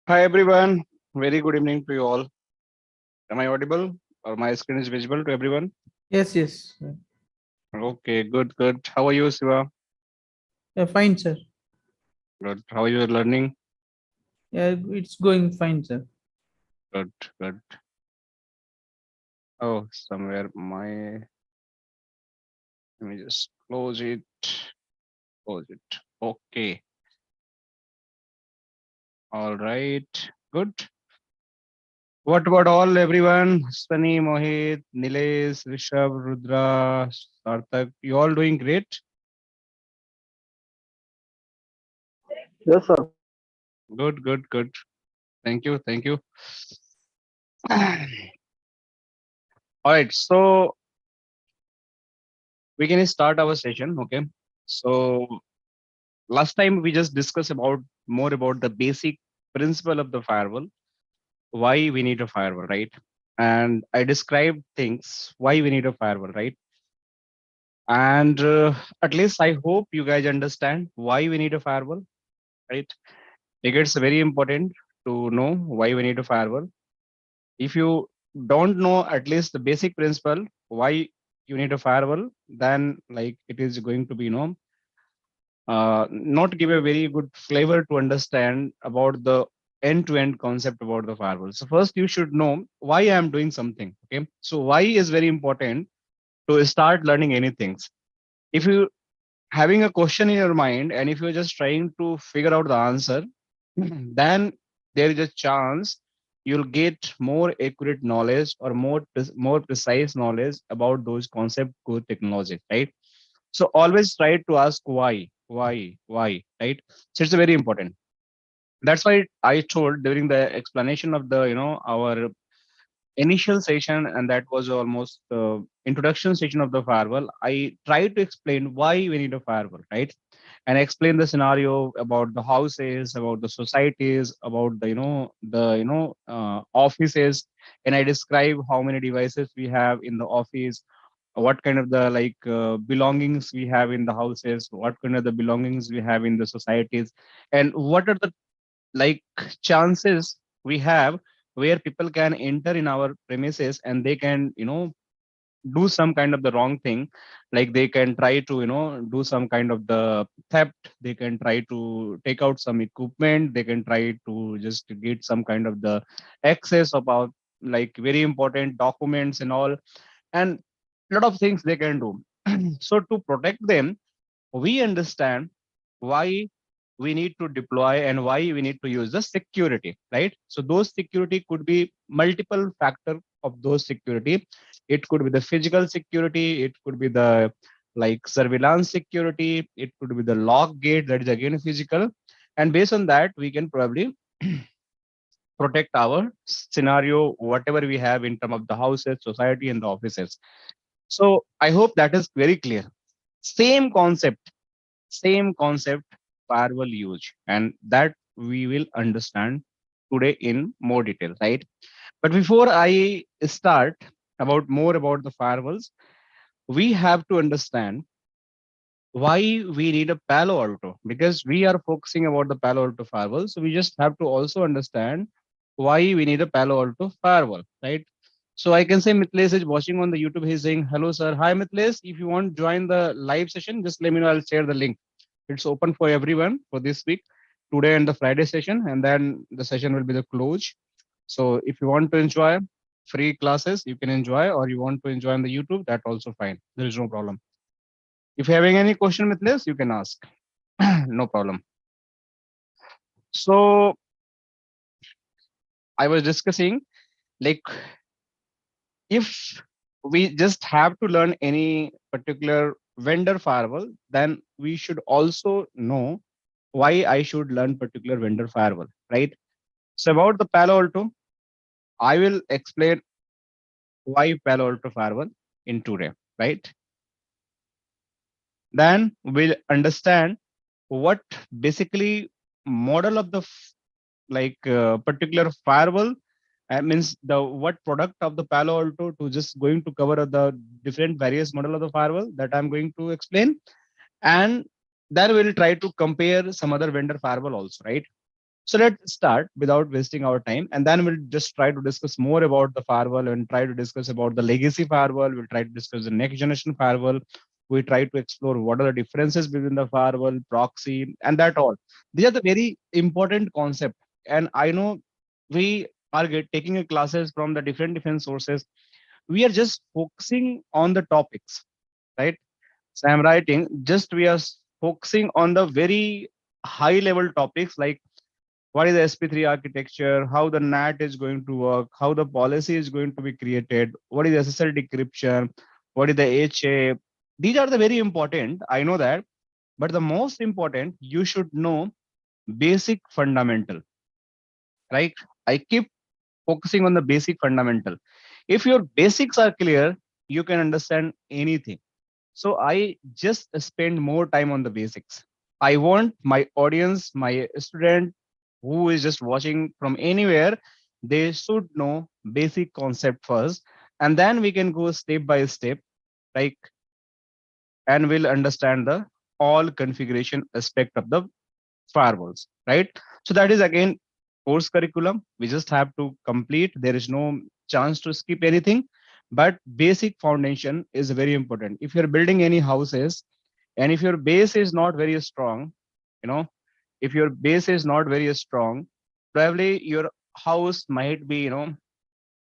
Hi everyone, very good evening to you all. Am I audible or my screen is visible to everyone? Yes, yes. Okay, good, good. How are you, Siva? Fine, sir. Good. How are you learning? Yeah, it's going fine, sir. Good, good. Oh, somewhere my, let me just close it, close it. Okay, all right, good. What about all everyone? Sunny, Mohit, Nilesh, Rishabh, Rudra, Sarthak, you all doing great? Yes, sir. Good, good, good. Thank you, thank you. All right, so we can start our session. Okay. So last time we just discussed about more about the basic principle of the firewall, why we need a firewall, right? And I described things why we need a firewall, right? And at least I hope you guys understand why we need a firewall, right? Because it's very important to know why we need a firewall. If you don't know at least the basic principle why you need a firewall, then like it is going to be not give a very good flavor to understand about the end-to-end concept about the firewall. So first you should know why I am doing something. Okay. So why is very important to start learning anything. If you having a question in your mind and if you're just trying to figure out the answer, then there is a chance you'll get more accurate knowledge or more precise knowledge about those concept core technology, right? So always try to ask why, right? So it's very important. That's why I told during the explanation of the, our initial session, and that was almost introduction session of the firewall. I tried to explain why we need a firewall, right? And explain the scenario about the houses, about the societies, about the, offices. And I describe how many devices we have in the office, what kind of the belongings we have in the houses, what kind of the belongings we have in the societies, and what are the like chances we have where people can enter in our premises and they can do some kind of the wrong thing, like they can try to do some kind of the theft, they can try to take out some equipment, they can try to just get some kind of the access about like very important documents and all, and lot of things they can do. So to protect them, we understand why we need to deploy and why we need to use the security, right? So those security could be multiple factor of those security. It could be the physical security, it could be the like surveillance security, it could be the lock gate, that is again physical. And based on that, we can probably protect our scenario, whatever we have in terms of the houses, society, and the offices. So I hope that is very clear. Same concept firewall use, and that we will understand today in more detail, right? But before I start about more about the firewalls, we have to understand why we need a Palo Alto, because we are focusing about the Palo Alto firewall. So we just have to also understand why we need a Palo Alto firewall, right? So I can say Mitlesh is watching on the YouTube. He's saying, hello, sir. Hi, Mitlesh. If you want to join the live session, just let me know. I'll share the link. It's open for everyone for this week, today and the Friday session. And then the session will be the close. So if you want to enjoy free classes, you can enjoy, or you want to enjoy on the YouTube, that also fine. There is no problem. If you're having any question, Mitlesh, you can ask. No problem. So I was discussing like if we just have to learn any particular vendor firewall, then we should also know why I should learn particular vendor firewall, right? So about the Palo Alto, I will explain why Palo Alto firewall in today, right? Then we'll understand what basically model of the particular firewall means the what product of the Palo Alto to just going to cover the different various model of the firewall that I'm going to explain, and then we'll try to compare some other vendor firewall also, right? So let's start without wasting our time, and then we'll just try to discuss more about the firewall and try to discuss about the legacy firewall. We'll try to discuss the next generation firewall. We try to explore what are the differences between the firewall, proxy, and that all. These are the very important concept. And I know we are taking classes from the different sources. We are just focusing on the topics, right? So I'm writing just we are focusing on the very high level topics like what is the SP3 architecture, how the NAT is going to work, how the policy is going to be created, what is SSL decryption, what is the HA. These are the very important. I know that, but the most important, you should know basic fundamental, right? I keep focusing on the basic fundamental. If your basics are clear, you can understand anything. So I just spend more time on the basics. I want my audience, my student who is just watching from anywhere, they should know basic concept first, and then we can go step by step, like, and we'll understand the all configuration aspect of the firewalls, right? So that is again course curriculum. We just have to complete. There is no chance to skip anything, but basic foundation is very important. If you're building any houses, and if your base is not very strong, you know, if your base is not very strong, probably your house might be,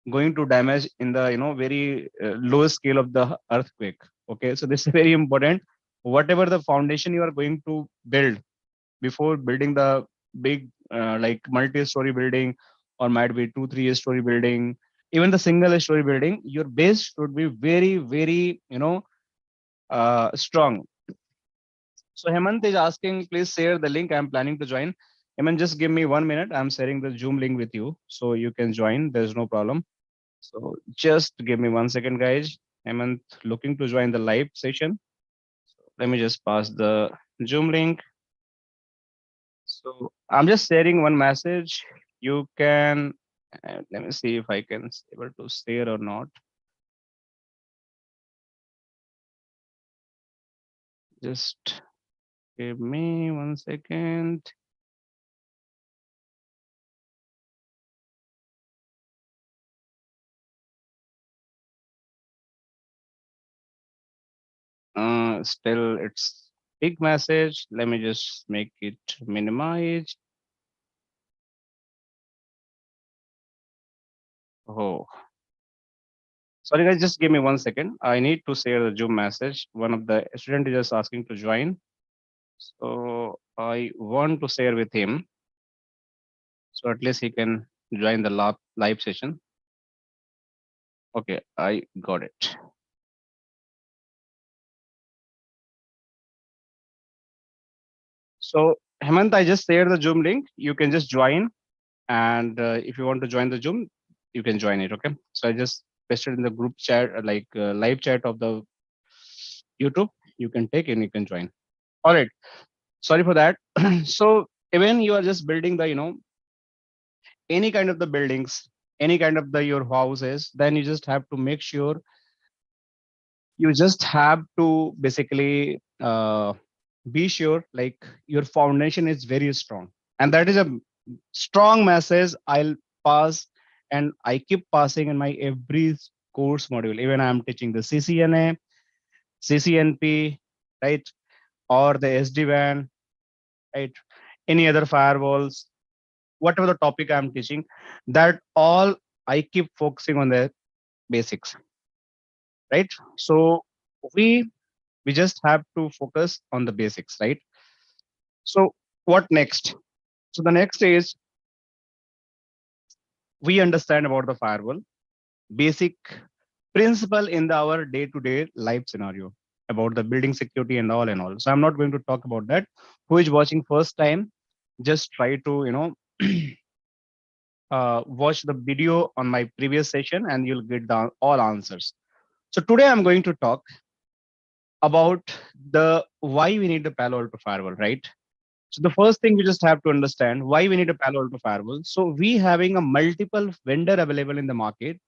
going to damage in the, very low scale of the earthquake. Okay, so this is very important. Whatever the foundation you are going to build before building the big like multi-story building, or might be 2 3 story building, even the single story building, your base should be very very strong. So Hemant is asking, please share the link. I'm planning to join. Hemant, just give me 1 minute. I'm sharing the Zoom link with you so you can join. There's no problem. So just give me 1 second, guys. Hemant looking to join the live session. Let me just pass the Zoom link. So I'm just sharing one message. You can, let me see if I can able to share or not. Just give me 1 second. Still it's big message. Let me just make it minimize. Oh, sorry guys, just give me 1 second. I need to share the Zoom message. One of the student is just asking to join. So I want to share with him. So at least he can join the live session. Okay, I got it. So Hemant, I just shared the Zoom link. You can just join, and if you want to join the Zoom, you can join it. Okay. So I just pasted in the group chat, like live chat of the YouTube. You can take and you can join. All right. Sorry for that. So even you are just building the, any kind of the buildings, any kind of the your houses, then you just have to make sure you just have to basically be sure like your foundation is very strong, and that is a strong message I'll pass, and I keep passing in my every course module. Even I'm teaching the CCNA, CCNP, right, or the SDWAN, right, any other firewalls, whatever the topic I'm teaching, that all I keep focusing on the basics, right? So we just have to focus on the basics, right? So what next? So the next is we understand about the firewall, basic principle in our day-to-day life scenario about the building security and all and all. So I'm not going to talk about that. Who is watching first time, just try to watch the video on my previous session and you'll get the all answers. So today I'm going to talk about the why we need the Palo Alto firewall, right? So the first thing you just have to understand why we need a Palo Alto firewall. So we having a multiple vendor available in the market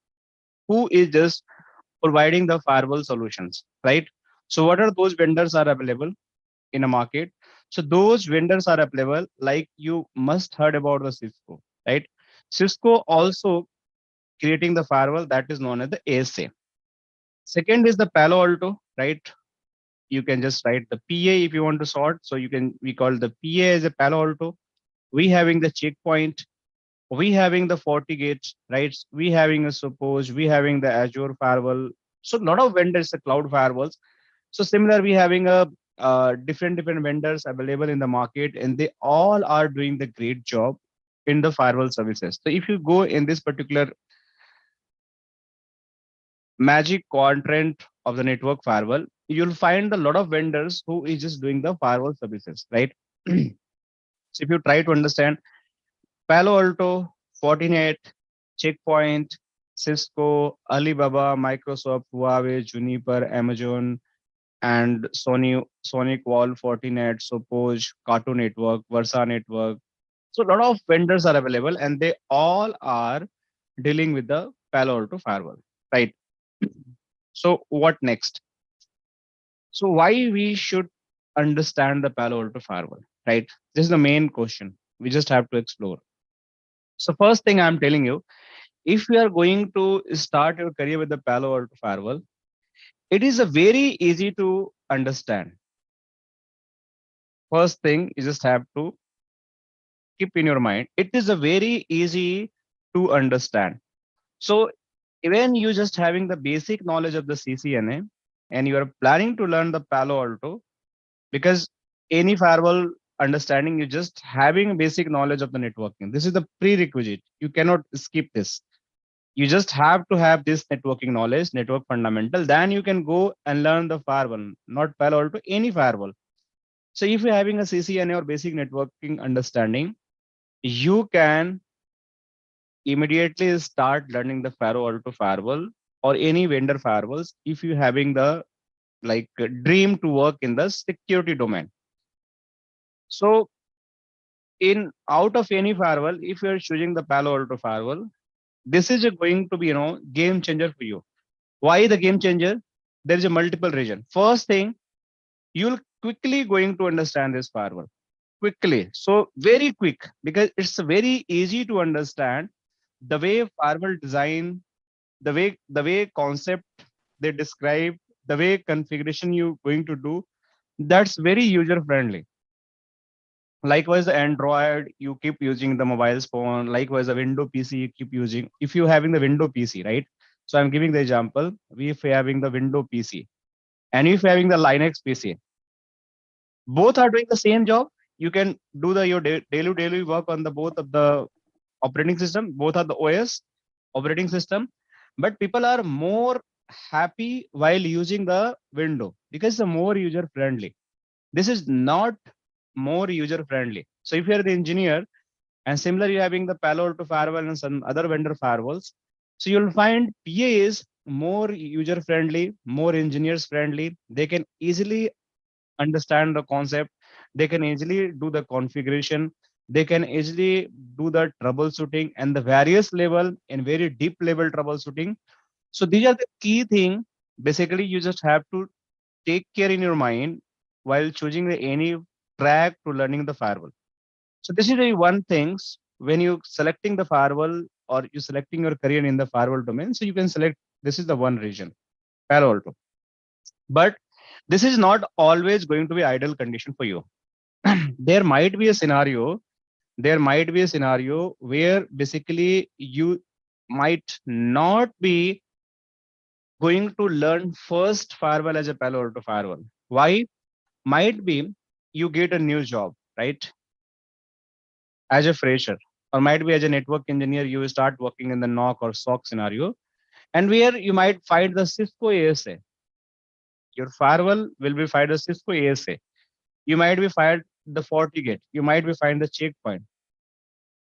who is just providing the firewall solutions, right? So what are those vendors are available in a market? So those vendors are available. Like you must heard about the Cisco, right? Cisco also creating the firewall that is known as the ASA. Second is the Palo Alto, right? You can just write the PA if you want to sort. So we call the PA as a Palo Alto. We having the checkpoint, we having the FortiGate, right? We having a Suppose, we having the Azure firewall. So a lot of vendors, the cloud firewalls. So similar, we having a different vendors available in the market, and they all are doing the great job in the firewall services. So if you go in this particular magic quadrant of the network firewall, you'll find a lot of vendors who is just doing the firewall services, right? So if you try to understand Palo Alto, Fortinet, Checkpoint, Cisco, Alibaba, Microsoft, Huawei, Juniper, Amazon, and Sonic Wall, Fortinet, Suppose, Cartoon Network, Versa Network. So a lot of vendors are available, and they all are dealing with the Palo Alto firewall, right? So what next? So why we should understand the Palo Alto firewall, right? This is the main question. We just have to explore. So first thing I'm telling you, if you are going to start your career with the Palo Alto firewall, it is a very easy to understand. First thing you just have to keep in your mind. It is a very easy to understand. So even you just having the basic knowledge of the CCNA and you are planning to learn the Palo Alto, because any firewall understanding, you just having basic knowledge of the networking. This is the prerequisite. You cannot skip this. You just have to have this networking knowledge, network fundamental. Then you can go and learn the firewall, not Palo Alto, any firewall. So if you're having a CCNA or basic networking understanding, you can immediately start learning the Palo Alto firewall or any vendor firewalls if you're having the dream to work in the security domain. So in out of any firewall, if you're choosing the Palo Alto firewall, this is going to be game changer for you. Why the game changer? There is a multiple reason. First thing, you'll quickly going to understand this firewall quickly. So very quick, because it's very easy to understand the way firewall design, the way concept they describe, the way configuration you going to do. That's very user friendly. Likewise, the Android, you keep using the mobile phone. Likewise, the Windows PC, you keep using. If you having the Windows PC, right? So I'm giving the example. If you're having the Windows PC and if you're having the Linux PC, both are doing the same job. You can do your daily work on the both of the operating system. Both are the OS operating system, but people are more happy while using the Windows because it's more user friendly. This is not more user friendly. So if you're the engineer and similar, you're having the Palo Alto firewall and some other vendor firewalls, so you'll find PA is more user friendly, more engineers friendly. They can easily understand the concept. They can easily do the configuration. They can easily do the troubleshooting and the various level and very deep level troubleshooting. So these are the key thing. Basically, you just have to take care in your mind while choosing any track to learning the firewall. So this is the one things when you selecting the firewall or you selecting your career in the firewall domain. So you can select, this is the one region, Palo Alto. But this is not always going to be ideal condition for you. There might be a scenario, where basically you might not be going to learn first firewall as a Palo Alto firewall. Why? Might be you get a new job, right? As a fresher, or might be as a network engineer, you start working in the NOC or SOC scenario, and where you might find the Cisco ASA. Your firewall will be find the Cisco ASA. You might be find the FortiGate. You might be find the checkpoint.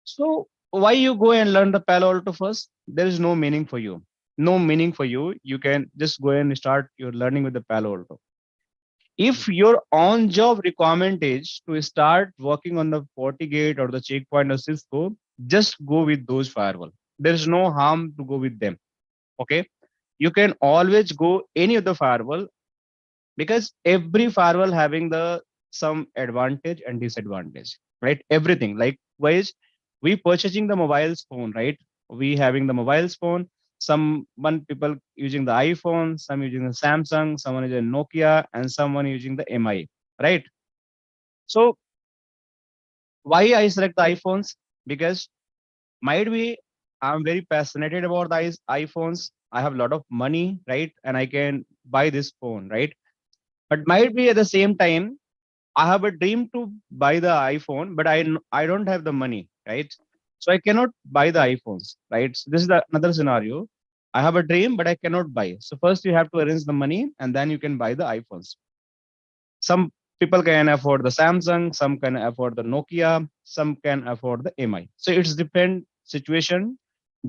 So why you go and learn the Palo Alto first? There is no meaning for you. No meaning for you. You can just go and start your learning with the Palo Alto. If your on-job requirement is to start working on the FortiGate or the checkpoint or Cisco, just go with those firewall. There is no harm to go with them. Okay, you can always go any of the firewall because every firewall having the some advantage and disadvantage, right? Everything. Likewise, we purchasing the mobiles phone, right? We having the mobiles phone. One people using the iPhone, some using the Samsung, someone using Nokia, and someone using the MI, right? So why I select the iPhones? Because might be I'm very passionate about the iPhones. I have a lot of money, right? And I can buy this phone, right? But might be at the same time, I have a dream to buy the iPhone, but I don't have the money, right? So I cannot buy the iPhones, right? So this is another scenario. I have a dream, but I cannot buy. So first you have to arrange the money, and then you can buy the iPhones. Some people can afford the Samsung, some can afford the Nokia, some can afford the MI. So it's different situation,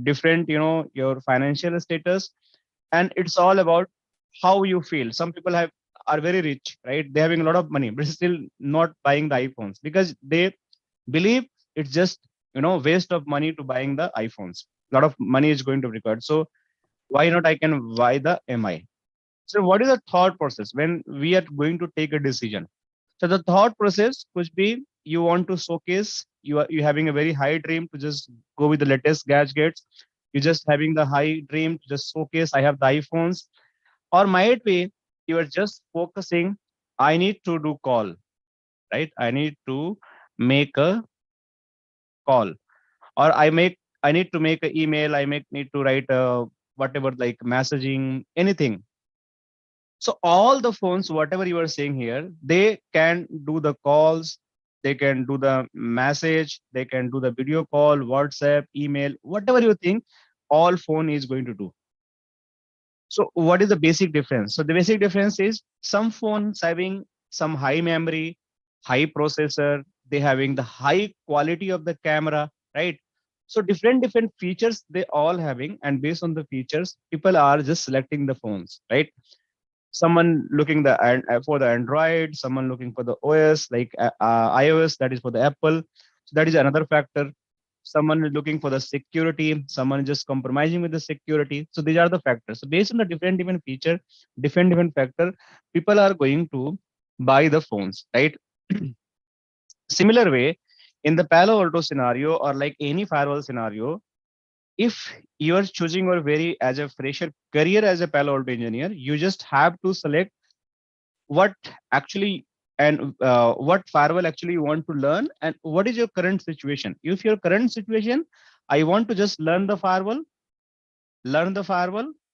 different, your financial status, and it's all about how you feel. Some people are very rich, right? They're having a lot of money, but still not buying the iPhones because they believe it's just waste of money to buying the iPhones. A lot of money is going to be required. So why not I can buy the MI? So what is the thought process when we are going to take a decision? So the thought process could be you want to showcase you having a very high dream to just go with the latest gadgets. You're just having the high dream to just showcase I have the iPhones, or might be you are just focusing. I need to do call, right? I need to make a call, or I need to make an email. Need to write whatever like messaging anything. So all the phones, whatever you are saying here, they can do the calls, they can do the message, they can do the video call, WhatsApp, email, whatever you think, all phone is going to do. So what is the basic difference? So the basic difference is some phones having some high memory, high processor, they having the high quality of the camera, right? So different features they all having, and based on the features, people are just selecting the phones, right? Someone looking for the Android, someone looking for the OS like iOS, that is for the Apple. So that is another factor. Someone is looking for the security, someone is just compromising with the security. So these are the factors. So based on the different feature, different factor, people are going to buy the phones, right? Similar way, in the Palo Alto scenario or like any firewall scenario, if you are choosing or very as a fresher career as a Palo Alto engineer, you just have to select what actually and what firewall actually you want to learn and what is your current situation. If your current situation, I want to just learn the firewall,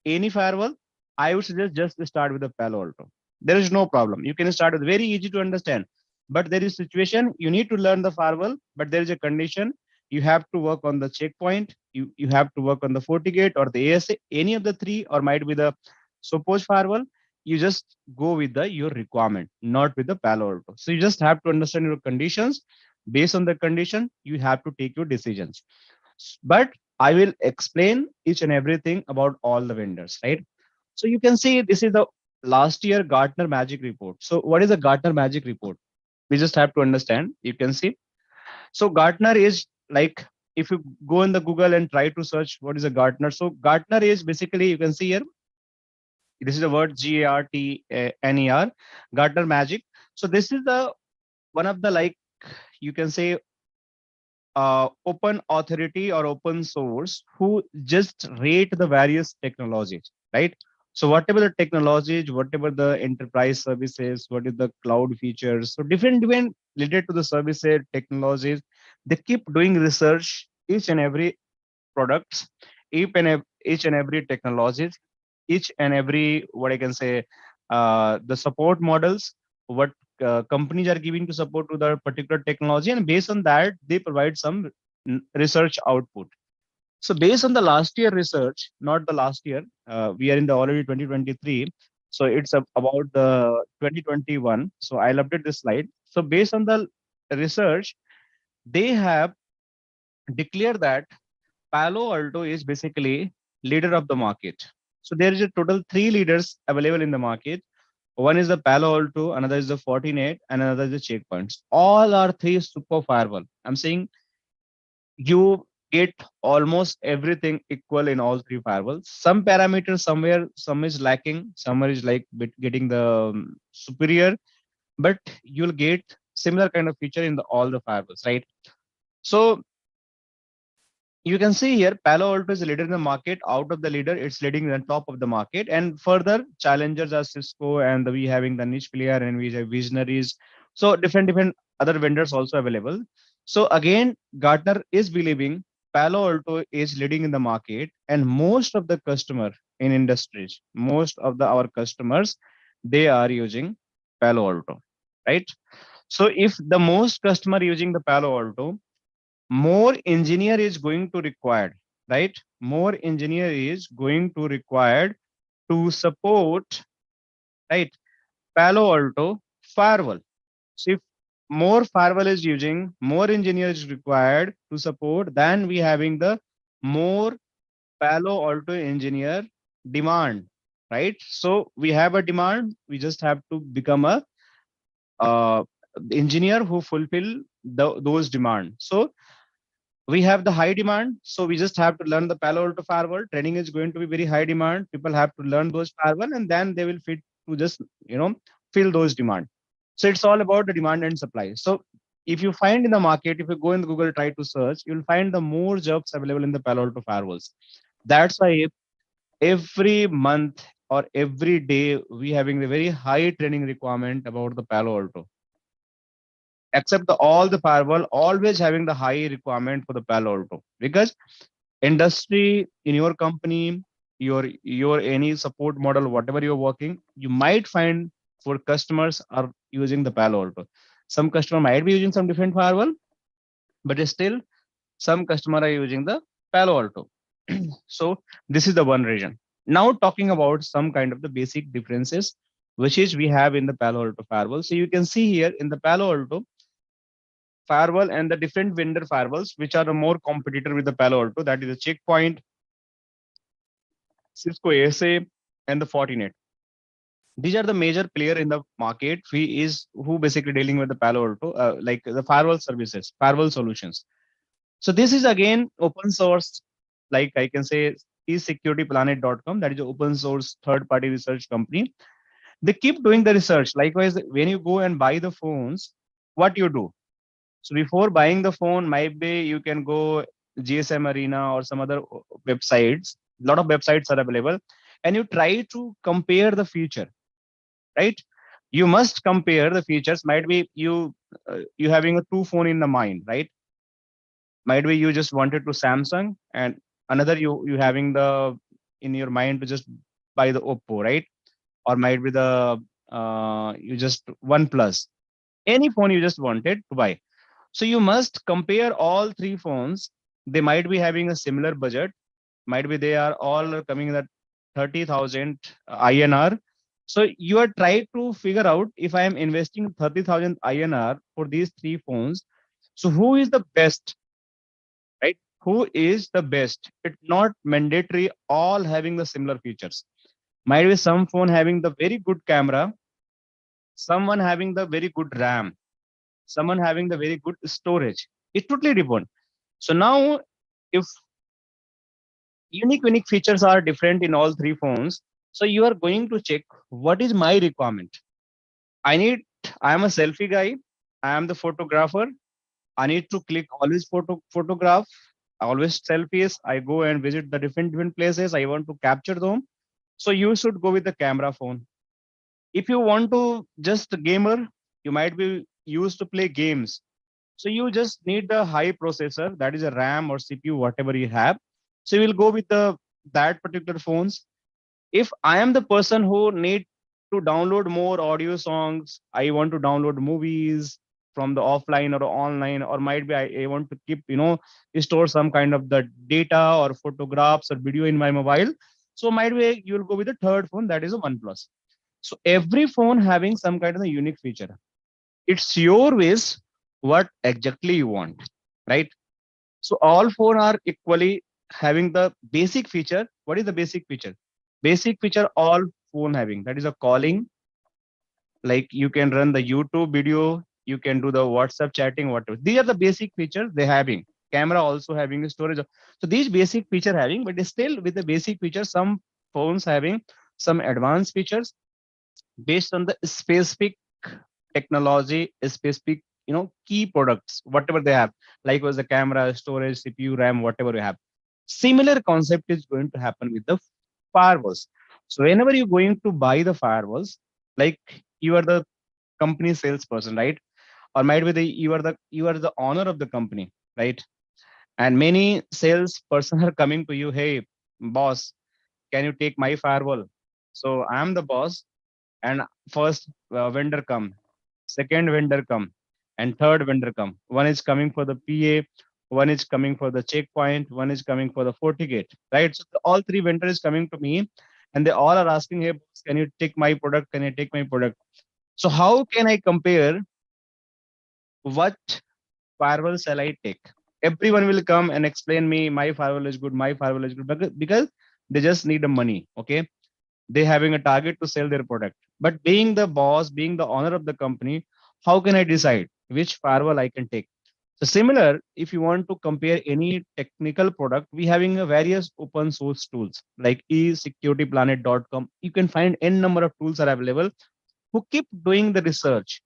any firewall, I would suggest just start with the Palo Alto. There is no problem. You can start with very easy to understand. But there is situation you need to learn the firewall, but there is a condition. You have to work on the checkpoint. You have to work on the FortiGate or the ASA, any of the three, or might be the Shopos Firewall. You just go with the your requirement, not with the Palo Alto. So you just have to understand your conditions. Based on the condition, you have to take your decisions. But I will explain each and everything about all the vendors, right? So you can see this is the last year Gartner Magic Report. So what is a Gartner Magic Report? We just have to understand. You can see. So Gartner is like if you go in the Google and try to search what is a Gartner. So Gartner is basically you can see here. This is the word GARTNER, Gartner Magic. So this is the one of the like you can say open authority or open source who just rate the various technologies, right? So whatever the technologies, whatever the enterprise services, what is the cloud features, so different related to the services, technologies, they keep doing research each and every products, each and every technologies, each and every what I can say, the support models, what companies are giving to support to the particular technology, and based on that they provide some research output. So based on the last year research, not the last year, we are in the already 2023. So it's about the 2021. So I'll update this slide. So based on the research, they have declared that Palo Alto is basically leader of the market. So there is a total three leaders available in the market. One is the Palo Alto, another is the Fortinet, and another is the Checkpoints. All are three super firewall. I'm saying you get almost everything equal in all three firewalls. Some parameters somewhere, some is lacking, somewhere is like getting the superior. but you'll get similar kind of feature in all the firewalls, right? So you can see here, Palo Alto is a leader in the market. Out of the leader, it's leading the top of the market. And further, challengers are Cisco, and we having the niche player, and we have visionaries. So different other vendors also available. So again, Gartner is believing Palo Alto is leading in the market, and most of the customer in industries, most of our customers, they are using Palo Alto, right? So if the most customer using the Palo Alto, more engineer is going to required, right? More engineer is going to required to support, right, Palo Alto firewall. So if more firewall is using, more engineer is required to support, then we having the more Palo Alto engineer demand, right? So we have a demand, we just have to become a uh, engineer who fulfill those demand. So we have the high demand, so we just have to learn the Palo Alto firewall. Training is going to be very high demand. People have to learn those firewall, and then they will fit to just fill those demand. So it's all about the demand and supply. So if you find in the market, if you go in Google, try to search, you'll find the more jobs available in the Palo Alto firewalls. That's why every month or every day we having the very high training requirement about the Palo Alto. Except all the firewall always having the high requirement for the Palo Alto, because industry in your company, your any support model, whatever you're working, you might find for customers are using the Palo Alto. Some customer might be using some different firewall, but still some customer are using the Palo Alto. So this is the one reason. Now talking about some kind of the basic differences which is we have in the Palo Alto firewall. So you can see here in the Palo Alto firewall and the different vendor firewalls which are the more competitor with the Palo Alto, that is the Checkpoint, Cisco ASA, and the Fortinet. These are the major player in the market who basically dealing with the Palo Alto, like the firewall services, firewall solutions. So this is again open source, like I can say eSecurityPlanet.com, that is an open source third party research company. They keep doing the research. Likewise, when you go and buy the phones, what you do? So before buying the phone, maybe you can go GSM Arena or some other websites. A lot of websites are available, and you try to compare the feature, right? You must compare the features. Might be you having a two phone in the mind, right? Might be you just wanted to Samsung, and another you having the in your mind to just buy the Oppo, right? Or might be the you just OnePlus, any phone you just wanted to buy. So you must compare all three phones. They might be having a similar budget. Might be they are all coming at 30,000 INR. So you are trying to figure out if I am investing 30,000 INR for these three phones. So who is the best, right? Who is the best? It's not mandatory all having the similar features. Might be some phone having the very good camera, someone having the very good RAM, someone having the very good storage. It totally depends. So now, if unique features are different in all three phones, so you are going to check what is my requirement. I need. I am a selfie guy. I am the photographer. I need to click always photograph. Always selfies. I go and visit the different places. I want to capture them. So you should go with the camera phone. If you want to just a gamer, you might be used to play games. So you just need the high processor, that is a RAM or CPU, whatever you have. So you will go with the that particular phones. If I am the person who need to download more audio songs, I want to download movies from the offline or online, or might be I want to keep, store some kind of the data or photographs or video in my mobile. So might be you will go with the third phone, that is a OnePlus. So every phone having some kind of a unique feature. It's your wish what exactly you want, right? So all four are equally having the basic feature. What is the basic feature? Basic feature all phone having, that is a calling, like you can run the YouTube video, you can do the WhatsApp chatting, whatever. These are the basic features they having. Camera also having a storage. So these basic feature having, but still with the basic features, some phones having some advanced features based on the specific technology specific, key products, whatever they have, like was the camera, storage, CPU, RAM, whatever you have. Similar concept is going to happen with the firewalls. So whenever you're going to buy the firewalls, like you are the company salesperson, right? Or might be you are the owner of the company, right? And many salesperson are coming to you, hey, boss, can you take my firewall? So I am the boss, and first vendor come, second vendor come, and third vendor come. One is coming for the PA, one is coming for the checkpoint, one is coming for the FortiGate, right? So all three vendors is coming to me, and they all are asking, hey, boss, can you take my product? Can you take my product? So how can I compare what firewall shall I take? Everyone will come and explain me my firewall is good, my firewall is good, because they just need the money. Okay, they having a target to sell their product. But being the boss, being the owner of the company, how can I decide which firewall I can take? So similar, if you want to compare any technical product, we having a various open source tools like esecurityplanet.com. You can find n number of tools are available who keep doing the research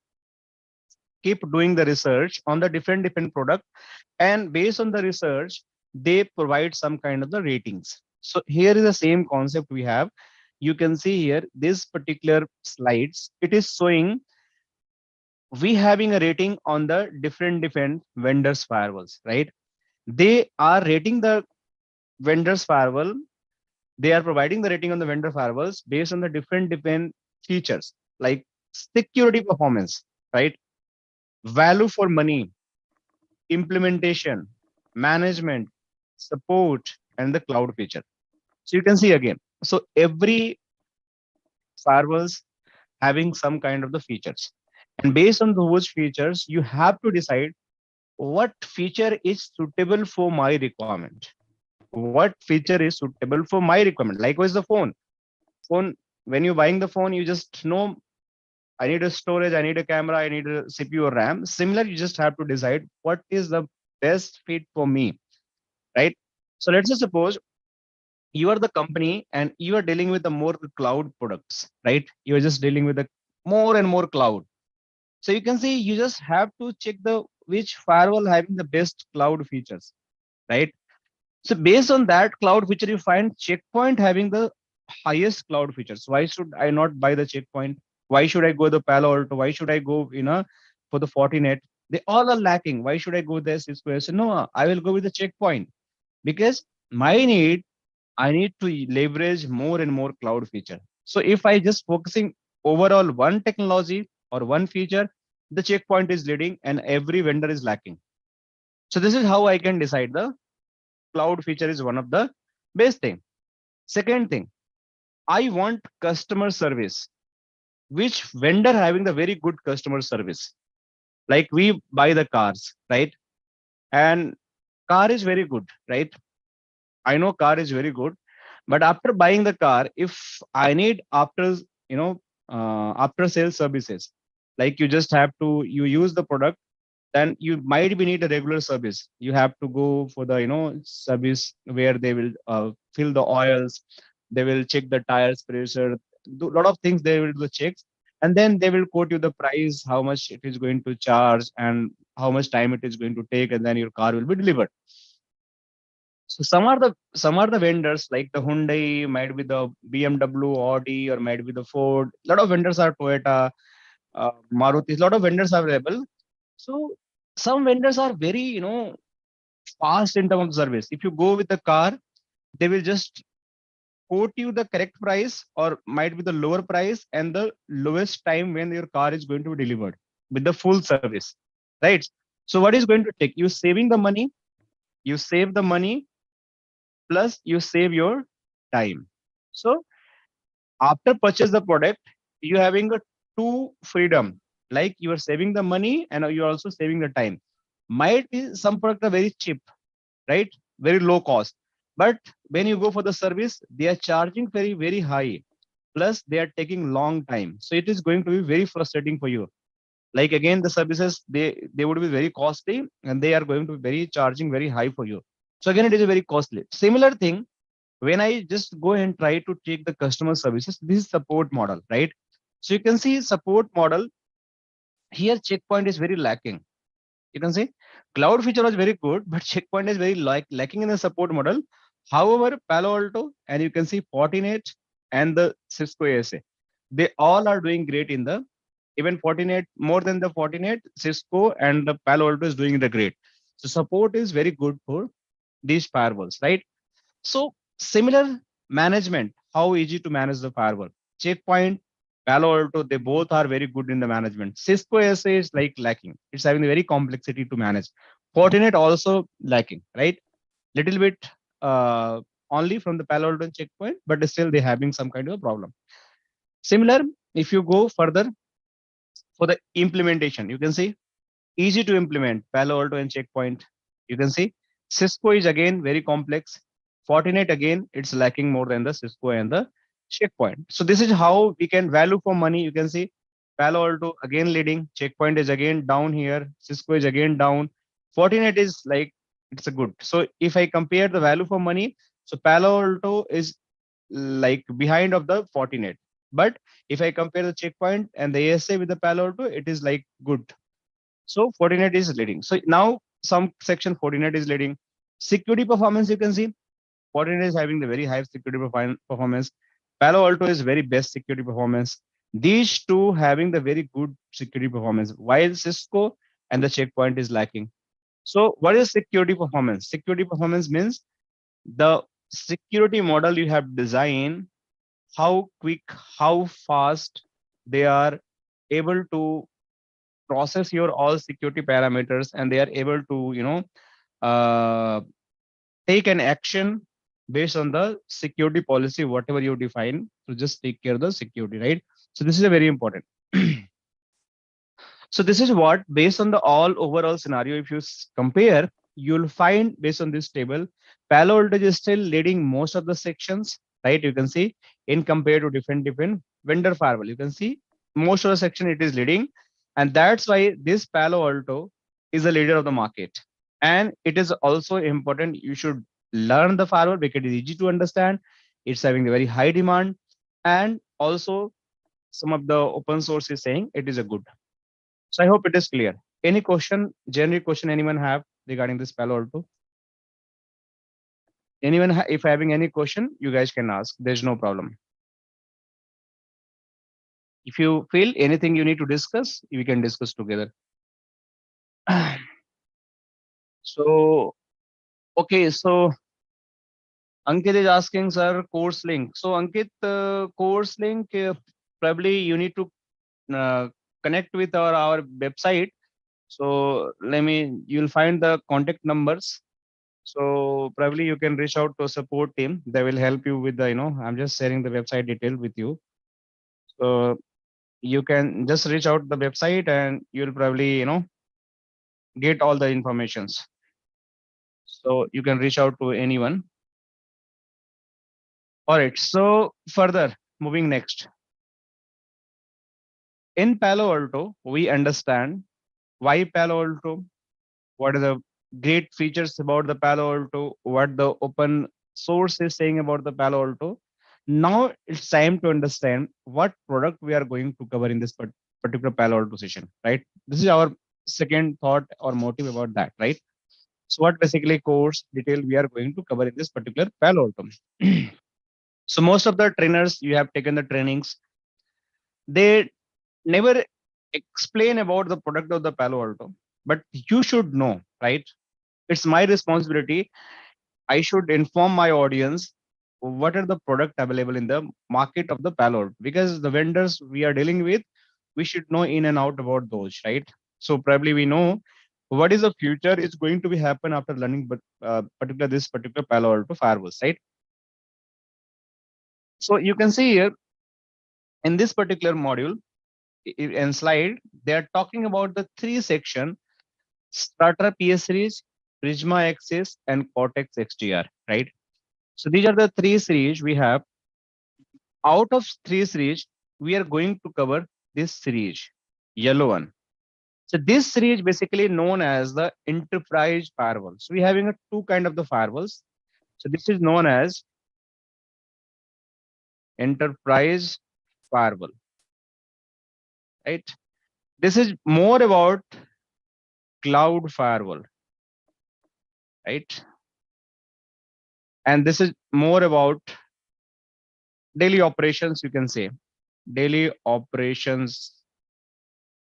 on the different product, and based on the research they provide some kind of the ratings. So here is the same concept we have. You can see here this particular slides, it is showing we having a rating on the different vendors firewalls, right? They are rating the vendors firewall, they are providing the rating on the vendor firewalls based on the different features like security performance, right? Value for money, implementation, management, support, and the cloud feature. So you can see again. So every firewalls having some kind of the features. And based on those features, you have to decide what feature is suitable for my requirement. What feature is suitable for my requirement? Likewise, the phone. Phone, when you're buying the phone, you just know I need a storage, I need a camera, I need a CPU or RAM. Similar, you just have to decide what is the best fit for me, right? So let's just suppose you are the company and you are dealing with the more cloud products, right? You're just dealing with the more and more cloud. So you can see you just have to check the which firewall having the best cloud features, right? So based on that cloud feature, you find checkpoint having the highest cloud features. Why should I not buy the checkpoint? Why should I go the Palo Alto? Why should I go, for the Fortinet? They all are lacking. Why should I go there? Cisco? So no, I will go with the checkpoint because I need to leverage more and more cloud feature. So if I just focusing overall one technology or one feature, the checkpoint is leading and every vendor is lacking. So this is how I can decide the cloud feature is one of the best thing. Second thing, I want customer service. Which vendor having the very good customer service? Like we buy the cars, right? And car is very good, right? I know car is very good, but after buying the car, if I need after sales services, like you just have to you use the product, then you might be need a regular service. You have to go for the service where they will fill the oils, they will check the tires pressure, do lot of things they will do the checks, and then they will quote you the price, how much it is going to charge, and how much time it is going to take, and then your car will be delivered. So some are the vendors like the Hyundai, might be the BMW, Audi, or might be the Ford. A lot of vendors are Toyota, Maruti. A lot of vendors are available. So some vendors are very fast in terms of service. If you go with the car, they will just quote you the correct price or might be the lower price and the lowest time when your car is going to be delivered with the full service, right? So what is going to take you saving the money? You save the money plus you save your time. So after purchase the product, you having a two freedom, like you are saving the money and you are also saving the time. Might be some product are very cheap, right? Very low cost. But when you go for the service, they are charging very high. Plus they are taking long time. So it is going to be very frustrating for you. Like again, the services, they would be very costly and they are going to be very charging very high for you. So again, it is very costly. Similar thing, when I just go and try to take the customer services, this is support model, right? So you can see support model here checkpoint is very lacking. You can see cloud feature was very good, but checkpoint is very lacking in the support model. However, Palo Alto and you can see Fortinet and the Cisco ASA, they all are doing great in the even Fortinet, more than the Fortinet, Cisco and the Palo Alto is doing the great. So support is very good for these firewalls, right? So similar management, how easy to manage the firewall. Checkpoint, Palo Alto, they both are very good in the management. Cisco ASA is like lacking. It's having a very complexity to manage. Fortinet also lacking, right? Little bit only from the Palo Alto and Checkpoint, but still they having some kind of a problem. Similar, if you go further for the implementation, you can see easy to implement Palo Alto and Checkpoint. You can see Cisco is again very complex. Fortinet again, it's lacking more than the Cisco and the Checkpoint. So this is how we can value for money. You can see Palo Alto again leading, Checkpoint is again down here, Cisco is again down. Fortinet is like it's a good. So if I compare the value for money, so Palo Alto is like behind of the Fortinet. But if I compare the Checkpoint and the ASA with the Palo Alto, it is like good. So Fortinet is leading. So now some section Fortinet is leading. Security performance, you can see Fortinet is having the very high security performance. Palo Alto is very best security performance. These two having the very good security performance, while Cisco and the Checkpoint is lacking. So what is security performance? Security performance means the security model you have designed, how quick, how fast they are able to process your all security parameters and they are able to take an action based on the security policy whatever you define to just take care of the security, right? So this is a very important. So this is what based on the all overall scenario, if you compare, you'll find based on this table Palo Alto is still leading most of the sections, right? You can see in compared to different vendor firewall, you can see most of the section it is leading. And that's why this Palo Alto is the leader of the market. And it is also important, you should learn the firewall because it is easy to understand. It's having a very high demand. And also some of the open source is saying it is a good. So I hope it is clear. Any question, generic question anyone have regarding this Palo Alto? Anyone, if having any question, you guys can ask. There's no problem. If you feel anything you need to discuss, we can discuss together. So, okay, so Ankit is asking, sir, course link. So Ankit, course link, probably you need to connect with our website. So you'll find the contact numbers. So probably you can reach out to a support team. They will help you with the, I'm just sharing the website detail with you. So you can just reach out the website and you'll probably, get all the informations. So you can reach out to anyone. All right. So further moving next. In Palo Alto, we understand why Palo Alto, what are the great features about the Palo Alto, what the open source is saying about the Palo Alto. Now it's time to understand what product we are going to cover in this particular Palo Alto session, right? This is our second thought or motive about that, right? So what basically course detail we are going to cover in this particular Palo Alto. So most of the trainers, you have taken the trainings, they never explain about the product of the Palo Alto, but you should know, right? It's my responsibility. I should inform my audience what are the product available in the market of the Palo Alto, because the vendors we are dealing with, we should know in and out about those, right? So probably we know what is the future is going to be happen after learning, but this particular Palo Alto firewalls, right? So you can see here in this particular module and slide, they are talking about the three section: Starter PS series, Prisma Access, and Cortex XDR, right? So these are the three series we have. Out of three series, we are going to cover this series, yellow one. So this series basically known as the enterprise firewall. So we're having two kind of the firewalls. So this is known as enterprise firewall, right? This is more about cloud firewall, right? And this is more about daily operations, you can say. Daily operations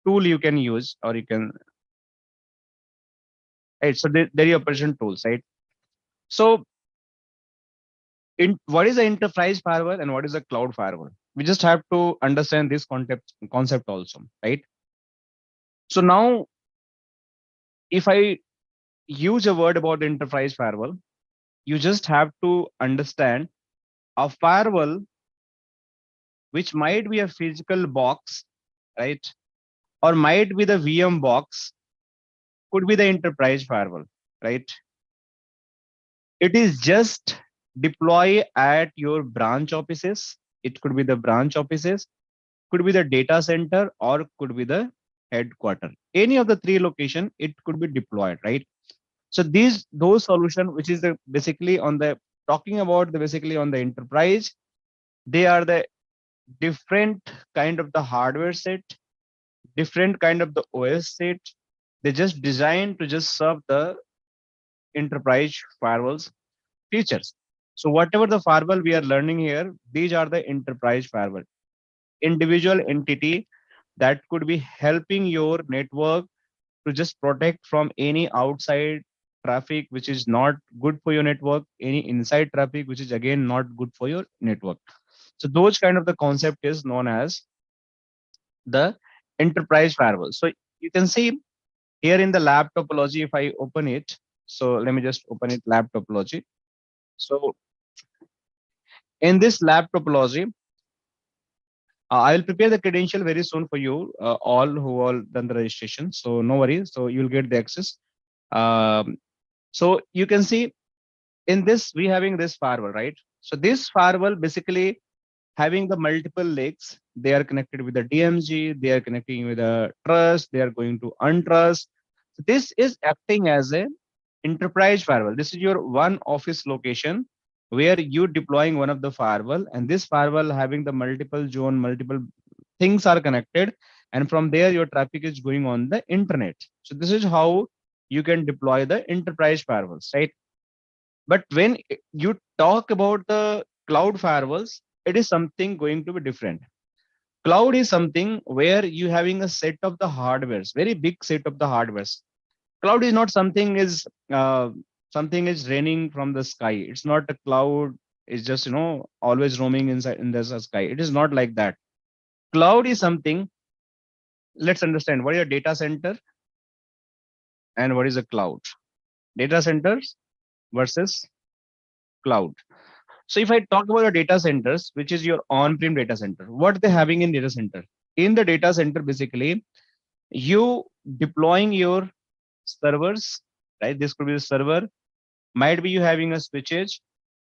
tool you can use, or you can, right? So daily operation tools, right? So in what is the enterprise firewall and what is the cloud firewall? We just have to understand this concept also, right? So now, if I use a word about enterprise firewall, you just have to understand a firewall, which might be a physical box, right? Or might be the VM box, could be the enterprise firewall, right? It is just deploy at your branch offices. It could be the branch offices, could be the data center, or could be the headquarter. Any of the three location, it could be deployed, right? So those solution, which is the basically on the talking about the basically on the enterprise, they are the different kind of the hardware set, different kind of the OS set. They just designed to just serve the enterprise firewalls features. So whatever the firewall we are learning here, these are the enterprise firewall. Individual entity that could be helping your network to just protect from any outside traffic which is not good for your network, any inside traffic which is again not good for your network. So those kind of the concept is known as the enterprise firewall. So you can see here in the lab topology, if I open it, so let me just open it, lab topology. So in this lab topology, I will prepare the credential very soon for you, all who all done the registration. So no worries. So you'll get the access. So you can see in this, we having this firewall, right? So this firewall basically having the multiple legs. They are connected with the DMG. They are connecting with the trust. They are going to untrust. So this is acting as a enterprise firewall. This is your one office location where you deploying one of the firewall, and this firewall having the multiple zone, multiple things are connected, and from there your traffic is going on the internet. So this is how you can deploy the enterprise firewalls, right? But when you talk about the cloud firewalls, it is something going to be different. Cloud is something where you having a set of the hardwares, very big set of the hardwares. Cloud is not something is raining from the sky. It's not a cloud. It's just always roaming inside in the sky. It is not like that. Cloud is something. Let's understand what is a data center and what is a cloud. Data centers versus cloud. So if I talk about the data centers, which is your on-prem data center, what they having in data center? In the data center, basically, you deploying your servers, right? This could be the server. Might be you having a switches.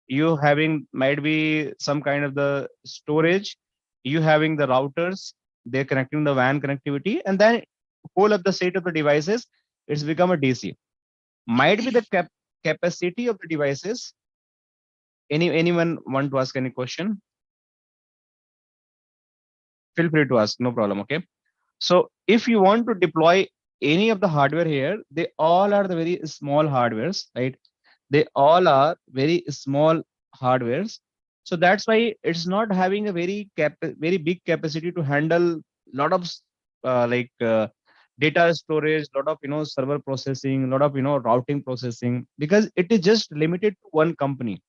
You having might be some kind of the storage. You having the routers. They're connecting the WAN connectivity, and then whole of the state of the devices, it's become a DC. Might be the capacity of the devices. Anyone want to ask any question? Feel free to ask, no problem. Okay. So if you want to deploy any of the hardware here, they all are the very small hardwares, right? They all are very small hardwares. So that's why it's not having a very big capacity to handle lot of data storage, lot of server processing, lot of routing processing, because it is just limited to one company.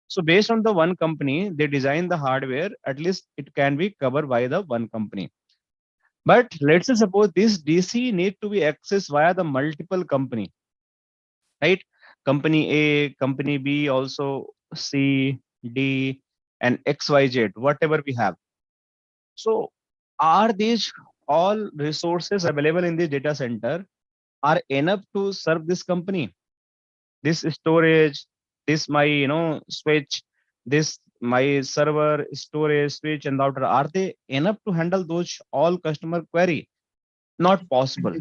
So based on the one company, they design the hardware, at least it can be covered by the one company. But let's say suppose this DC need to be accessed via the multiple company, right? Company A, company B, also C, D, and XYZ, whatever we have. So are these all resources available in the data center are enough to serve this company? This storage, this my switch, this my server, storage, switch, and router, are they enough to handle those all customer query? Not possible.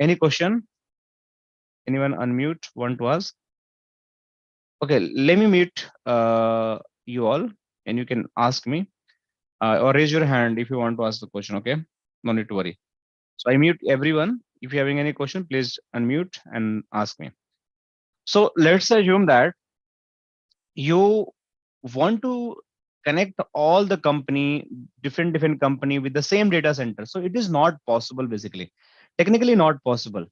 Any question? Anyone unmute want to ask? Okay, let me mute you all, and you can ask me or raise your hand if you want to ask the question. Okay, No need to worry. So I mute everyone. If you're having any question, please unmute and ask me. So let's assume that you want to connect all the company, different company with the same data center. So it is not possible, basically, technically not possible.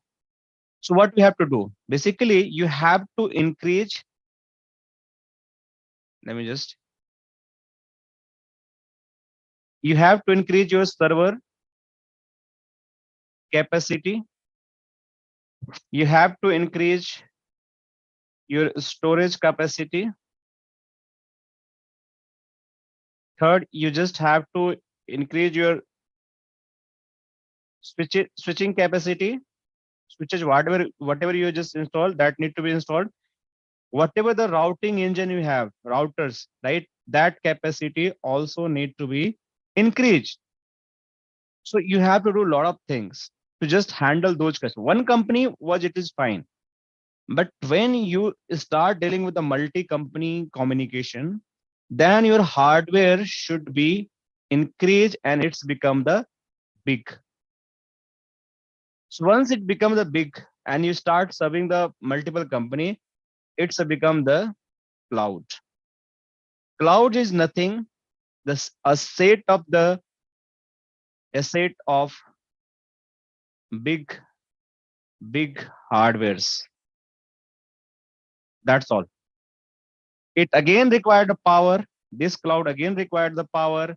So what we have to do, basically, you have to increase. Let me just. You have to increase your server capacity. You have to increase your storage capacity. Third, you just have to increase your switching capacity. Switches, whatever you just installed, that need to be installed. Whatever the routing engine you have, routers, right? That capacity also need to be increased. So you have to do a lot of things to just handle those customers. One company was, it is fine. But when you start dealing with the multi-company communication, then your hardware should be increased and it's become the big. So once it becomes the big and you start serving the multiple company, it's become the cloud. Cloud is nothing, this a set of big hardwares. That's all. It again required the power. This cloud again required the power,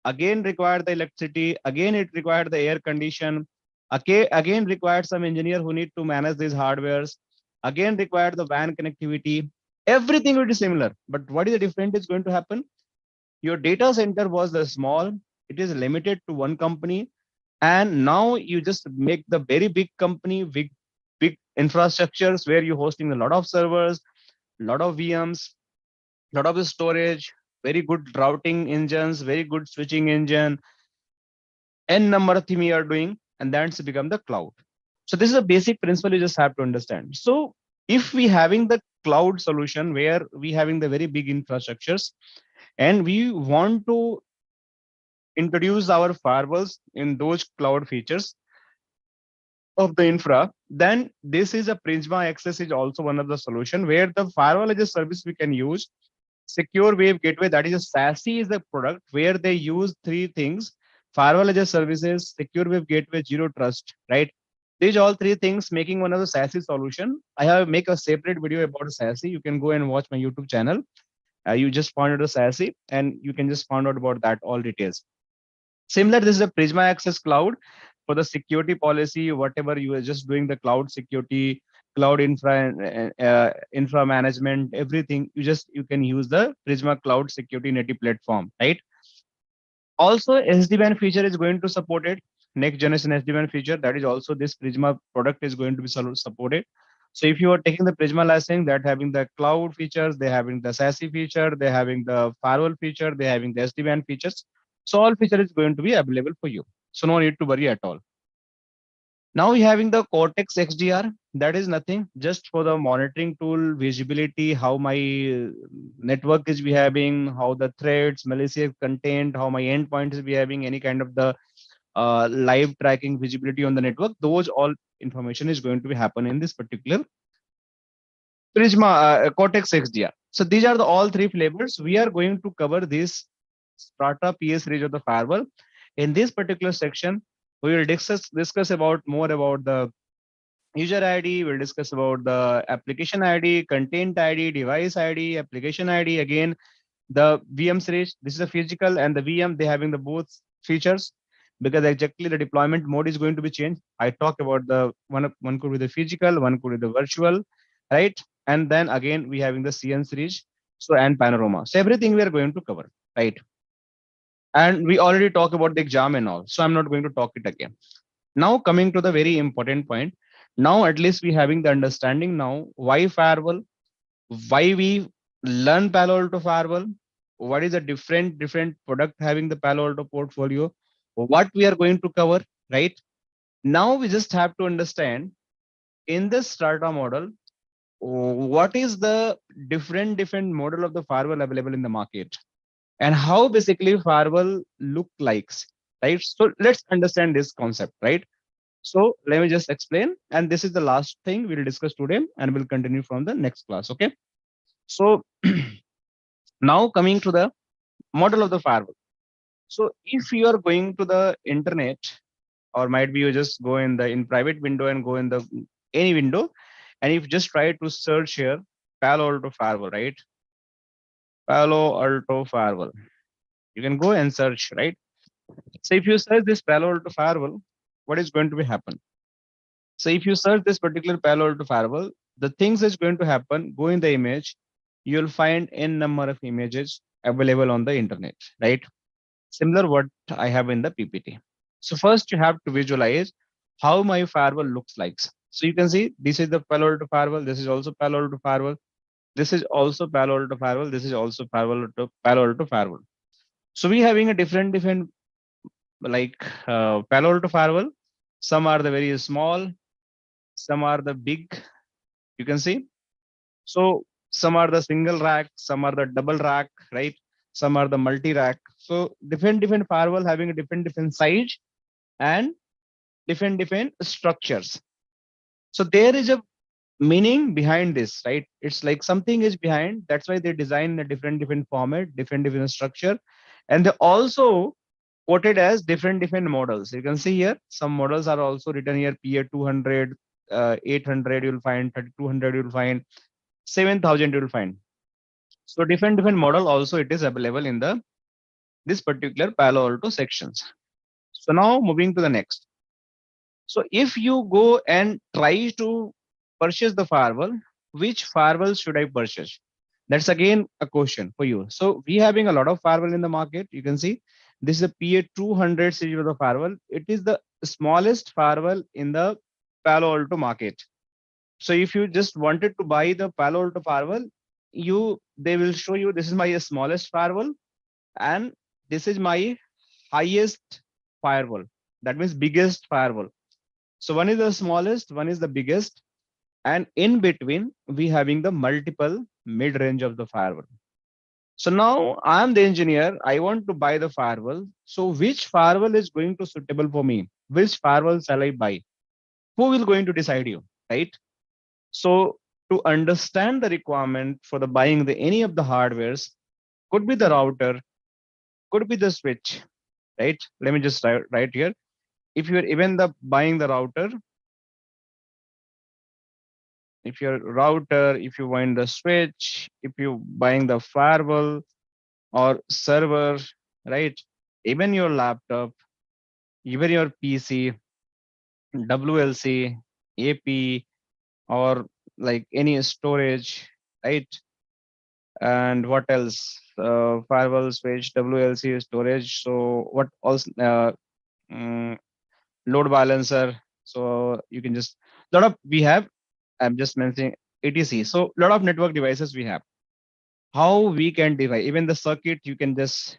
again required the electricity, again it required the air condition, okay, again required some engineer who need to manage these hardwares, again required the WAN connectivity. Everything will be similar, but what is the difference is going to happen? Your data center was the small, it is limited to one company, and now you just make the very big company, big infrastructures where you're hosting a lot of servers, lot of VMs, lot of storage, very good routing engines, very good switching engine, n number of things you are doing, and that's become the cloud. So this is a basic principle you just have to understand. So if we having the cloud solution where we having the very big infrastructures and we want to introduce our firewalls in those cloud features of the infra, then this is a Prisma Access is also one of the solution where the firewall as a service we can use. Secure Wave Gateway, that is a SASE is the product where they use three things: firewall as a services, Secure Wave Gateway, Zero Trust, right? These all three things making one of the SASE solution. I have make a separate video about SASE. You can go and watch my YouTube channel. You just found out the SASE and you can just find out about that all details. Similar, this is a Prisma Access Cloud for the security policy, whatever you are just doing the cloud security, cloud infra management, everything. You can use the Prisma Cloud Security Native platform, right? Also, SD-WAN feature is going to support it. Next generation SD-WAN feature, that is also this Prisma product is going to be supported. So if you are taking the Prisma license, that having the cloud features, they having the SASE feature, they having the firewall feature, they having the SD-WAN features. So all feature is going to be available for you. So no need to worry at all. Now we having the Cortex XDR. That is nothing, just for the monitoring tool, visibility, how my network is behaving, how the threads, malicious content, how my endpoint is behaving, any kind of the live tracking visibility on the network. Those all information is going to be happen in this particular Prisma Cortex XDR. So these are the all three flavors. We are going to cover this strata PS series of the firewall. In this particular section, we will discuss about more about the user ID. We'll discuss about the application ID, content ID, device ID, application ID. Again, the VM series. This is a physical and the VM. They having the both features because exactly the deployment mode is going to be changed. I talk about the one could be the physical, one could be the virtual, right? And then again we having the CN series. So and panorama. So everything we are going to cover, right? And we already talked about the exam and all, so I'm not going to talk it again. Now coming to the very important point. Now at least we having the understanding now why firewall, why we learn Palo Alto Firewall, what is the different product having the Palo Alto portfolio, what we are going to cover, right? Now we just have to understand in this strata model, what is the different model of the firewall available in the market and how basically firewall look likes. right? So let's understand this concept, right? So let me just explain. And this is the last thing we'll discuss today, and we'll continue from the next class. Okay. So now coming to the model of the firewall. So if you are going to the internet, or might be you just go in private window and go in the any window, and if you just try to search here Palo Alto Firewall, right? Palo Alto Firewall. You can go and search, right? So if you search this Palo Alto Firewall, what is going to be happen? So if you search this particular Palo Alto Firewall, the things that's going to happen, go in the image, you'll find n number of images available on the internet, right? Similar what I have in the PPT. So first you have to visualize how my firewall looks like. So you can see this is the Palo Alto Firewall. This is also Palo Alto Firewall. This is also Palo Alto Firewall. This is also Palo Alto Firewall. So we having a different like Palo Alto Firewall. Some are the very small, some are the big. You can see. So some are the single rack, some are the double rack, right? Some are the multi rack. So different firewall having a different size and different structures. So there is a meaning behind this, right? It's like something is behind. That's why they design a different format, different structure, and they also quoted as different models. You can see here some models are also written here: PA 200, 800. You'll find 3200. You'll find 7000. You'll find. So different model also it is available in the this particular Palo Alto sections. So now moving to the next. So if you go and try to purchase the firewall, which firewall should I purchase? That's again a question for you. So we having a lot of firewall in the market. You can see this is a PA 200 series of the firewall. It is the smallest firewall in the Palo Alto market. So if you just wanted to buy the Palo Alto firewall, they will show you this is my smallest firewall and this is my highest firewall. That means biggest firewall. So one is the smallest, one is the biggest, and in between we having the multiple mid range of the firewall. So now I'm the engineer. I want to buy the firewall. So which firewall is going to suitable for me? Which firewall shall I buy? Who will going to decide you, right? So to understand the requirement for the buying the any of the hardwares, could be the router, could be the switch, right? Let me just write here. If you're even the buying the router, if you buying the switch, if you buying the firewall or server, right? Even your laptop, even your PC, WLC, AP, or like any storage, right? And what else? Firewall, switch, WLC, storage. So what else? Mm, Load balancer. So you can just lot of we have. I'm just mentioning ATC. So lot of network devices we have. How we can divide even the circuit. You can just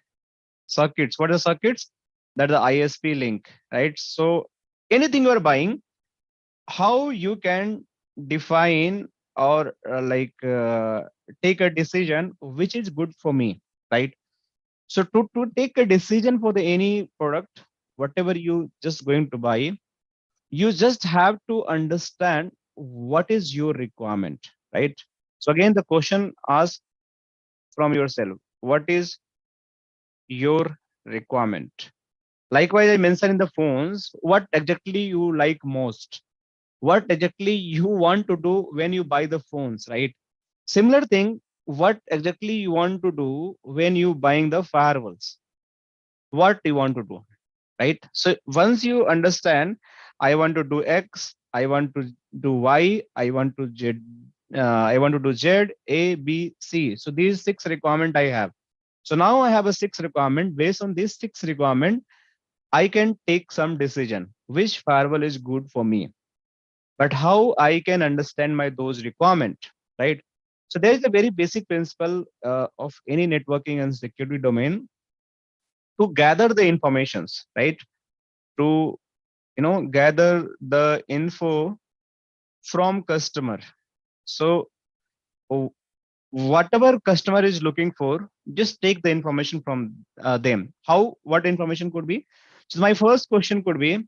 circuits. What are the circuits? That the ISP link, right? So anything you are buying, how you can define or take a decision which is good for me, right? So to take a decision for the any product, whatever you just going to buy, you just have to understand what is your requirement, right? So again, the question asked from yourself, what is your requirement? Likewise, I mentioned in the phones, what exactly you like most, what exactly you want to do when you buy the phones, right? Similar thing, what exactly you want to do when you buying the firewalls, what you want to do, right? So once you understand, I want to do X, I want to do Y, I want to Z, I want to do Z, A, B, C. So these 6 requirement I have. So now I have a 6 requirement. Based on these 6 requirement, I can take some decision which firewall is good for me. But how I can understand my those requirement, right? So there is a very basic principle of any networking and security domain to gather the informations, right? To gather the info from customer. So whatever customer is looking for, just take the information from them. How? What information could be? So my first question could be,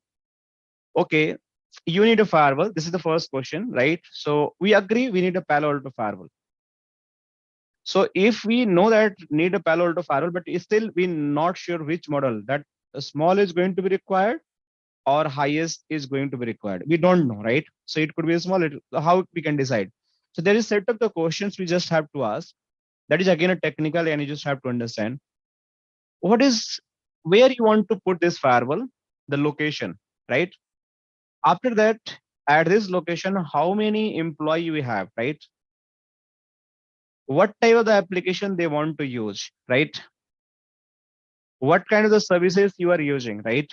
okay, you need a firewall. This is the first question, right? So we agree we need a Palo Alto firewall. So if we know that need a Palo Alto firewall, but still we're not sure which model, that small is going to be required or highest is going to be required. We don't know, right? So it could be a small, how we can decide? So there is set of the questions we just have to ask. That is again a technical, and you just have to understand what is, where you want to put this firewall, the location, right? After that, at this location, how many employee we have, right? What type of the application they want to use, right? What kind of the services you are using, right?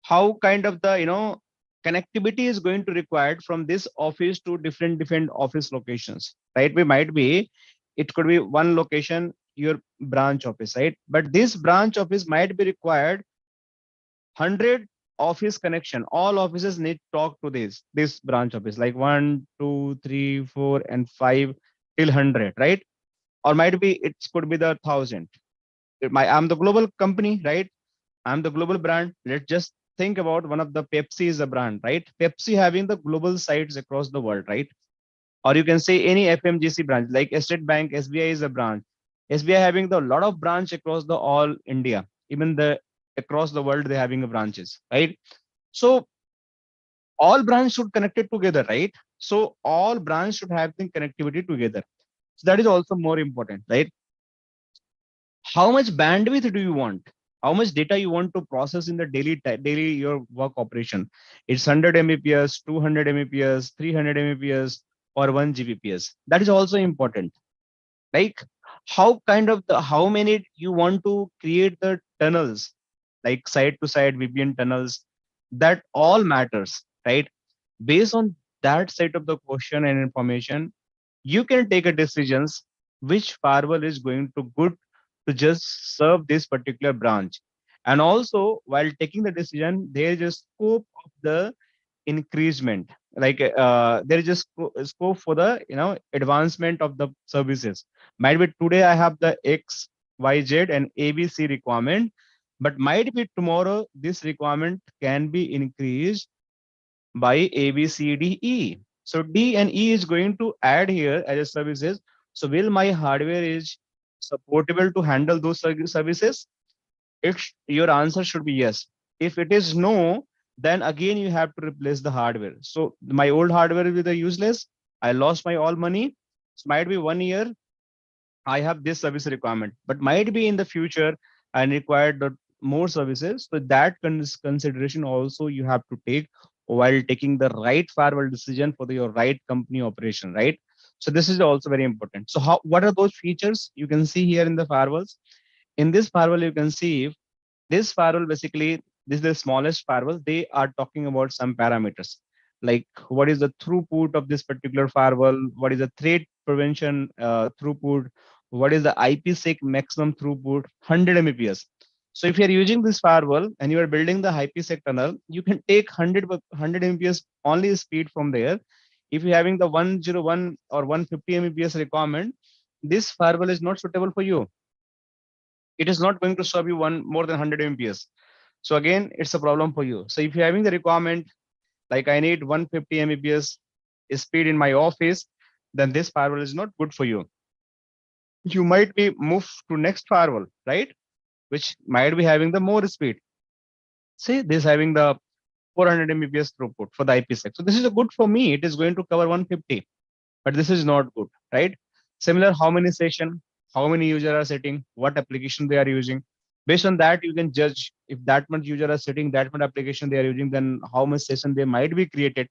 How kind of the connectivity is going to required from this office to different office locations, right? We might be, it could be one location, your branch office, right? But this branch office might be required 100 office connection. All offices need to talk to this branch office, like 1, 2, 3, 4, and 5 till 100, right? Or might be it could be the 1,000. I'm the global company, right? I'm the global brand. Let's just think about one of the Pepsi is a brand, right? Pepsi having the global sites across the world, right? Or you can say any FMGC branch like State Bank, SBI is a branch. SBI having the lot of branch across the all India, even the across the world they're having a branches, right? So all branches should connect it together, right? So all branches should have the connectivity together. So that is also more important, right? How much bandwidth do you want? How much data you want to process in the daily your work operation? It's 100 Mbps, 200 Mbps, 300 Mbps, or 1 Gbps. That is also important. Like how kind of the, how many you want to create the tunnels, like side to side VPN tunnels, that all matters, right? Based on that set of the question and information, you can take a decisions which firewall is going to good to just serve this particular branch. And also while taking the decision, there is a scope of the increasement, like there is a scope for the advancement of the services. Might be today I have the XYZ and ABC requirement, but might be tomorrow this requirement can be increased by A, B, C, D, E. So D and E is going to add here as a services. So will my hardware is supportable to handle those services? If your answer should be yes. If it is no, then again you have to replace the hardware. So my old hardware will be useless. I lost my all money. It might be 1 year I have this service requirement, but might be in the future I require the more services. So that consideration also you have to take while taking the right firewall decision for your right company operation, right? So this is also very important. So how, what are those features you can see here in the firewalls? In this firewall, you can see this firewall basically, this is the smallest firewall. They are talking about some parameters like what is the throughput of this particular firewall, what is the threat prevention throughput, what is the IPsec maximum throughput, 100 Mbps. So if you are using this firewall and you are building the IPsec tunnel, you can take 100 Mbps only speed from there. If you're having the 101 or 150 Mbps requirement, this firewall is not suitable for you. It is not going to serve you one more than 100 Mbps. So again, it's a problem for you. So if you're having the requirement, like I need 150 Mbps speed in my office, then this firewall is not good for you. You might be moved to next firewall, right? Which might be having the more speed. See, this having the 400 Mbps throughput for the IPsec. So this is a good for me. It is going to cover 150, but this is not good, right? Similar, how many session, how many user are setting, what application they are using. Based on that, you can judge if that much user are setting, that much application they are using, then how much session they might be created.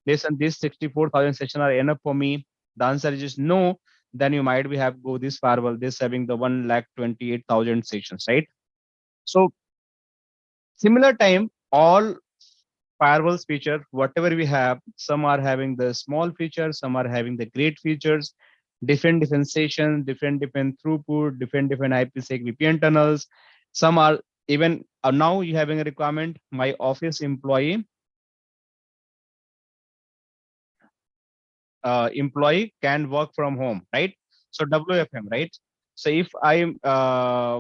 Based on this 64,000 session are enough for me. The answer is just no. Then you might be have go this firewall, this having the 1,28,000 sessions, right? So similar time, all firewalls feature, whatever we have, some are having the small features, some are having the great features, different sessions, different throughput, different IPsec VPN tunnels. Some are even now you having a requirement, my office employee can work from home, right? So WFM, right? So if I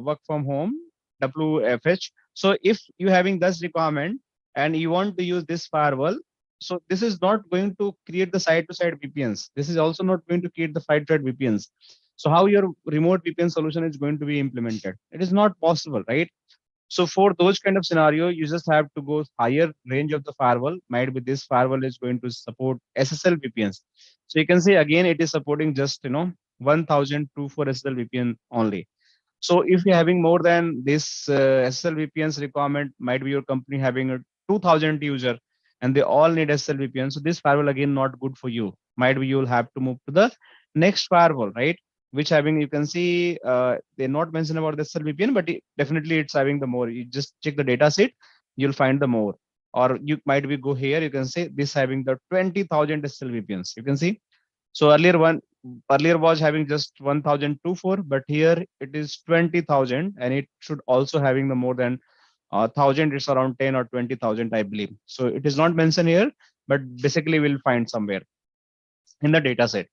work from home, WFH. So if you having this requirement and you want to use this firewall, so this is not going to create the side-to-side VPNs. This is also not going to create the side-to-side VPNs. So how your remote VPN solution is going to be implemented? It is not possible, right? So for those kind of scenario, you just have to go higher range of the firewall. Might be this firewall is going to support SSL VPNs. So you can see again, it is supporting just 1024 SSL VPN only. So if you're having more than this SSL VPNs requirement, might be your company having a 2000 user and they all need SSL VPN. So this firewall again not good for you. Might be you'll have to move to the next firewall, right? Which having you can see they're not mentioned about the SSL VPN, but definitely it's having the more. You just check the data set, you'll find the more. Or you might be go here, you can say this having the 20,000 SSL VPNs. You can see. So earlier was having just 1024, but here it is 20,000, and it should also having the more than 1,000. It's around 10 or 20,000, I believe. So it is not mentioned here, but basically we'll find somewhere in the data set.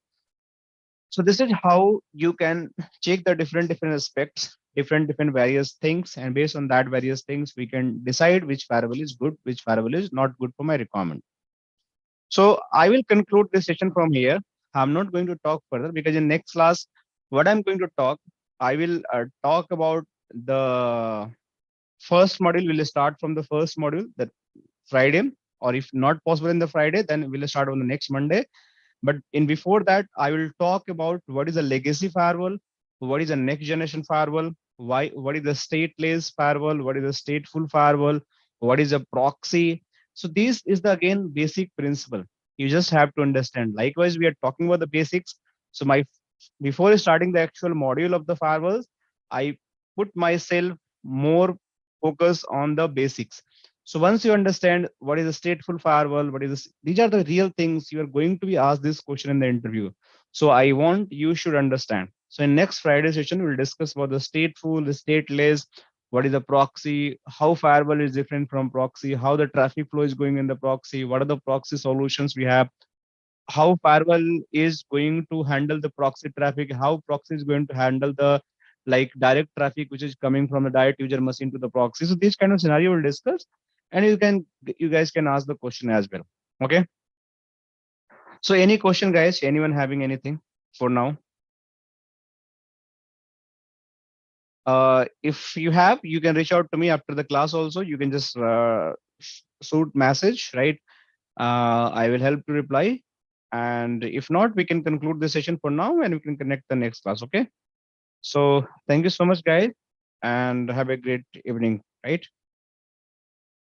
So this is how you can check the different aspects, different various things, and based on that various things, we can decide which firewall is good, which firewall is not good for my requirement. So I will conclude this session from here. I'm not going to talk further because in next class, what I'm going to talk, I will talk about the first module. We'll start from the first module, that Friday, or if not possible in the Friday, then we'll start on the next Monday. But in before that, I will talk about what is a legacy firewall, what is a next generation firewall, what is the stateless firewall, what is a stateful firewall, what is a proxy. So this is the again basic principle. You just have to understand. Likewise, we are talking about the basics. So before starting the actual module of the firewalls, I put myself more focus on the basics. So once you understand what is a stateful firewall, these are the real things you are going to be asked this question in the interview. So I want you should understand. So in next Friday session, we'll discuss about the stateful, the stateless, what is the proxy, how firewall is different from proxy, how the traffic flow is going in the proxy, what are the proxy solutions we have, how firewall is going to handle the proxy traffic, how proxy is going to handle the like direct traffic which is coming from the direct user machine to the proxy. So this kind of scenario we'll discuss, and you guys can ask the question as well. Okay. So any question, guys? Anyone having anything for now? If you have, you can reach out to me after the class also. You can just shoot message, right? I will help to reply. And if not, we can conclude the session for now and we can connect the next class. Okay. So thank you so much, guys, and have a great evening, right?